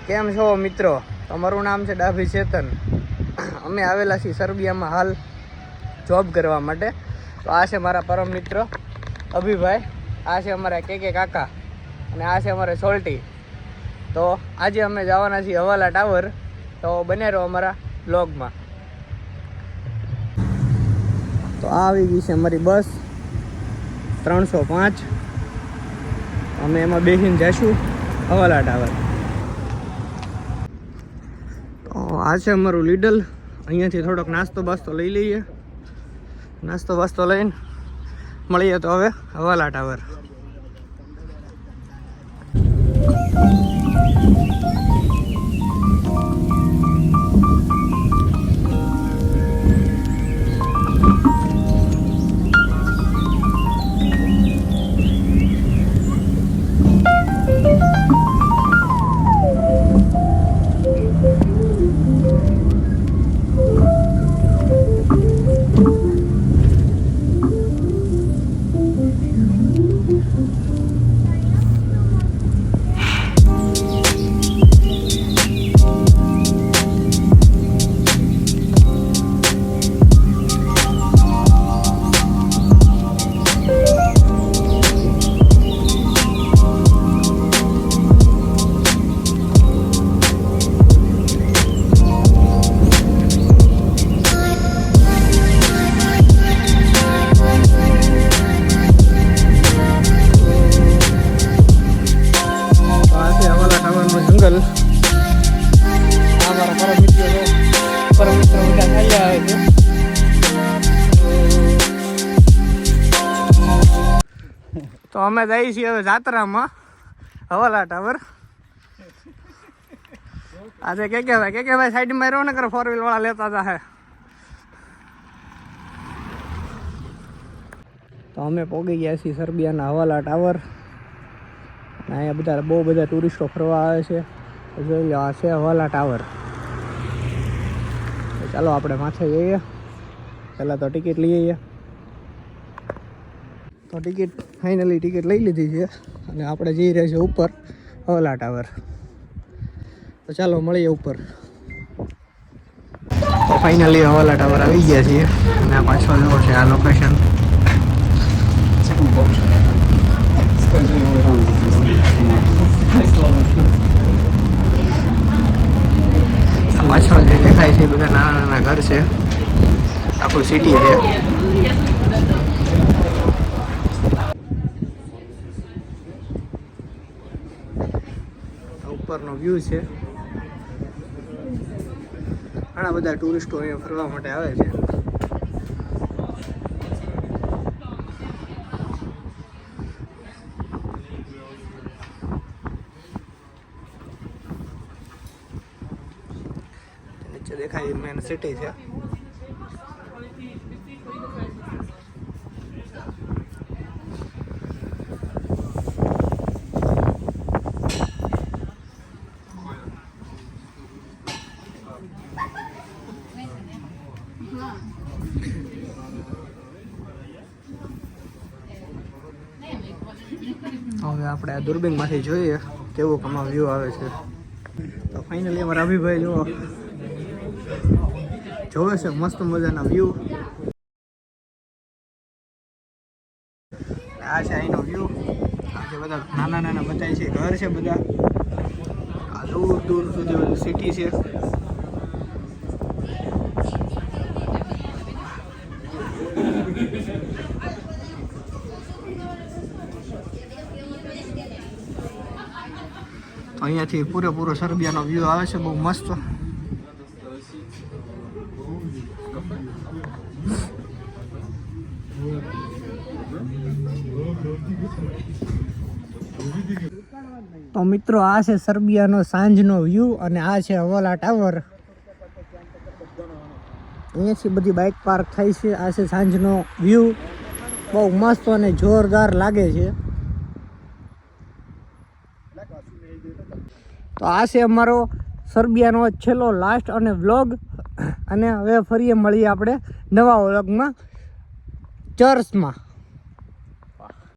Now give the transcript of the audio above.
કેમ છો મિત્રો? તમારું નામ છે ડાભી ચેતન. અમે આવેલા છીએ સર્બિયામાં હાલ જોબ કરવા માટે. તો આ છે મારા પરમ મિત્ર અભિભાઈ, આ છે અમારા કે કાકા અને આ છે અમારે સોલ્ટી. તો આજે અમે જવાના છીએ હવાલા ટાવર. તો બને રહો અમારા બ્લોગમાં. તો આવી ગઈ છે અમારી બસ 305. અમે એમાં બેસીને જઈશું હવાલા ટાવર. તો આ છે અમારું લીડલ. અહીંયાથી થોડોક નાસ્તો બાસ્તો લઈ લઈએ. નાસ્તો બાસ્તો લઈને મળીએ તો હવે હવાલા ટાવર. જંગલ આ મારા પરમ મિત્રો બધા થઈ આવે છે. તો અમે જઈએ છીએ હવે જાત્રામાં હવાલા ટાવર. આજે કે ભાઈ સાઈડમાં રહ્યો ને કરે 4 વ્હીલ વાળા લેતા હતા હે. તો અમે પહોંચી ગયા છીએ સર્બિયાના હવાલા ટાવર. અહીંયા બહુ બધા ટુરિસ્ટો ફરવા આવે છે. જોઈ લો, આ છે હવાલા ટાવર. ચાલો આપણે માથે જઈએ. પહેલાં તો ટિકિટ લઈએ. તો ફાઇનલી ટિકિટ લઈ લીધી છે અને આપણે જઈ રહ્યા છીએ ઉપર હવાલા ટાવર. તો ચાલો મળીએ ઉપર. તો ફાઇનલી હવાલા ટાવર આવી ગયા છીએ અને આ પાછળ જુઓ છે આ લોકેશન. પાછળ જે દેખાય છે બધા નાના નાના ઘર છે. આખું સિટી છે. ઉપરનો વ્યૂ છે. ઘણા બધા ટુરિસ્ટો અહીંયા ફરવા માટે આવે છે. દેખાય મેન સિટી છે. હવે આપણે આ દૂરબીનમાંથી જોઈએ કેવો કમા વ્યૂ આવે છે. તો ફાઇનલી અમારા અભિભાઈ જોવે છે મસ્ત મજાના વ્યૂ. આ છે અહીંનો વ્યૂ. આ જે બધા નાના નાના બતાય છે ઘર છે બધા. આ દૂર દૂર સુધી બધું સિટી છે. અહીંયાથી પૂરેપૂરો સર્બિયાનો વ્યૂ આવે છે બહુ મસ્ત. તો મિત્રો આ છે સર્બિયાનો સાંજનો વ્યૂ અને આ છે હવાલા ટાવર. અહીંયાથી બધી બાઇક પાર્ક થાય છે. આ છે સાંજનો વ્યૂ. બહુ મસ્ત અને જોરદાર લાગે છે. તો આ છે અમારો સર્બિયાનો છેલ્લો લાસ્ટ અને વ્લોગ. અને હવે ફરીએ મળીએ આપણે નવા વ્લોગમાં ચર્ચમાં.